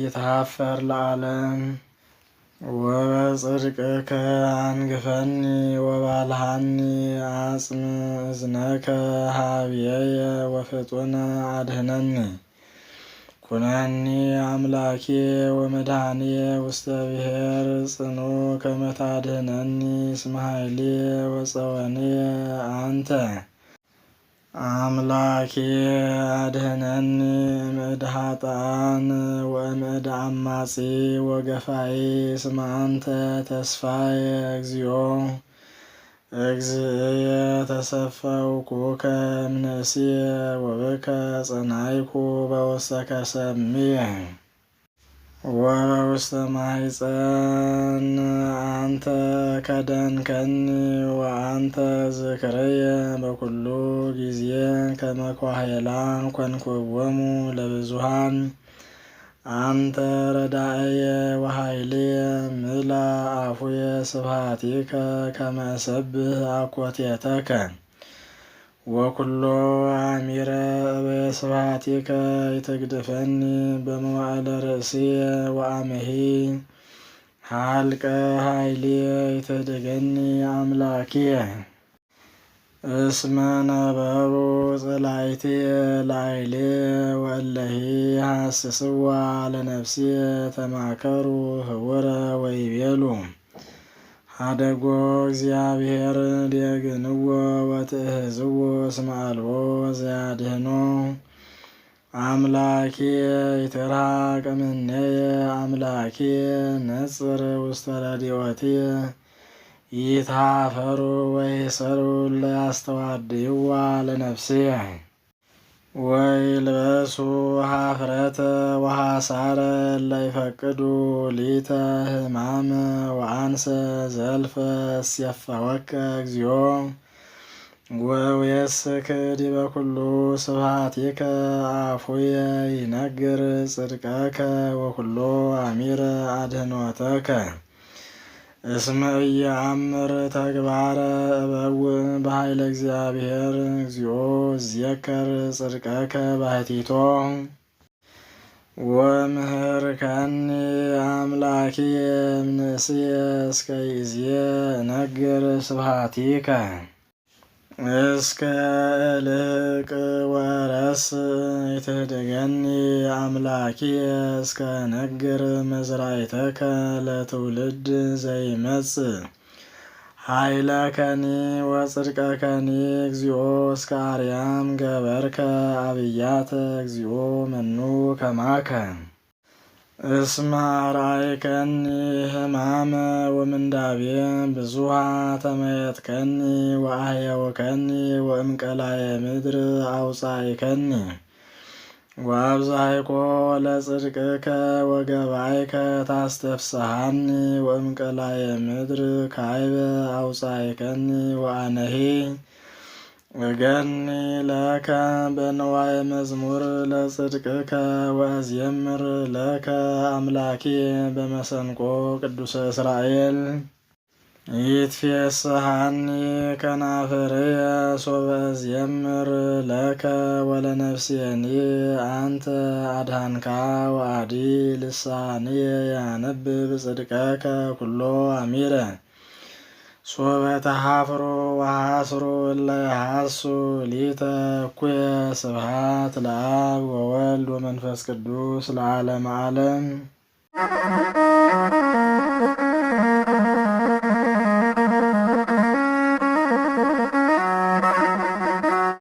ይትሃፈር ለዓለም ወበጽድቅከ አንግፈኒ ወባልሃኒ አጽም እዝነከ ሀብየየ ወፍጡነ አድኅነኒ ኩነኒ አምላኬ ወመድኃኒየ ውስተ ብሔር ጽኑ ከመ ታድኅነኒ እስመ ኃይልየ ወጸወንየ አንተ አምላኬ አድኅነኒ እምእደ ኃጥኣን ወእምእደ አማጺ ወገፋኢ እስመ አንተ ተስፋየ እግዚኦ እግዚእየ ተሰፈውኩከ እምንእስየ ወብከ ጸናይኩ በውስተ ከርሰ እምየ ወበውስተ ማኅፀን አንተ ከደንከኒ ወአንተ ዝክርየ በኩሉ ጊዜ ከመ ኳሄላ ኮንክዎሙ ለብዙኃን አንተ ረዳእየ ወኃይልየ ምልአ አፉየ ስብሐቲከ ከመ እሰብሕ አኮቴተከ ወኩሎ አሚረ እበየ ስብሐቲከ ይትግድፈኒ በመዋዕለ ርእስየ ወአመሂ ሀልቀ ኃይልየ ይትህድገኒ አምላኪየ እስመ ነበሩ ጸላእትየ ላዕሌየ ወእለሂ ሐስስዋ ለነፍስየ ተማከሩ ህቡረ ወይቤሉ ሀደጎ እግዚአብሔር ዲየግንዎ ወትእህዝዎ እስመ አልቦ ዘያድኅኖ አምላኪየ ይትርሐቅ እምኔየ አምላኪየ ነጽር ውስተ ረድኤትየ ይትሃፈሩ ወይእሰሩ እለ ያስተዋድይዋ ለነፍስየ ወይልበሱ ኀፍረተ ወሐሳረ እለ ይፈቅዱ ሊተ ሕማመ ወአንሰ ዘልፈ እሴፈወከ እግዚኦ ወእውየስክ ዲበ ኩሉ ስብሐቲከ አፉየ ይነግር ጽድቀከ ወኩሎ አሚረ አድኅኖተከ እስመ ኢየአምር ተግባረ እበውእ በኃይለ እግዚአብሔር እግዚኦ እዜከር ጽድቀከ ባሕቲቶ ወምህርከኒ አምላኪየ እምንእስየ እስከ ይእዜ እነግር ስብሐቲከ እስከ እልቅ ወረስ ይትህድገኒ አምላኪየ እስከ ነግር መዝራዕተከ ለትውልድ ዘይመጽእ ኃይለከኒ ወጽድቀከኒ እግዚኦ እስከ አርያም ገበርከ አብያተ እግዚኦ መኑ ከማከ እስመ አርአይከኒ ሕማመ ወምንዳቤ ብዙኃ ተመየጥከኒ ወአህየውከኒ ወእምቀላየ ምድር አውጻእከኒ ወአብዛይኮ ለጽድቅከ ወገባይከ ታስተፍስሐኒ ወእምቀላየ ምድር ካይበ አውጻእከኒ ወአነሂ እገኒ ለከ በንዋየ መዝሙር ለጽድቅከ ወእዜምር ለከ አምላኪየ በመሰንቆ ቅዱሰ እስራኤል ይትፌስሐኒ ከናፍርየ ሶበ እዜምር ለከ ወለነፍስየኒ አንተ አድኃንካ ወአዲ ልሳንየ ያነብብ ጽድቀከ ኩሎ አሚረ ሶበ ተሃፍሮ ወሐስሮ እለ ይሐሱ ሊተ እኩየ ስብሐት ለአብ ወወልድ ወመንፈስ ቅዱስ ለዓለመ ዓለም።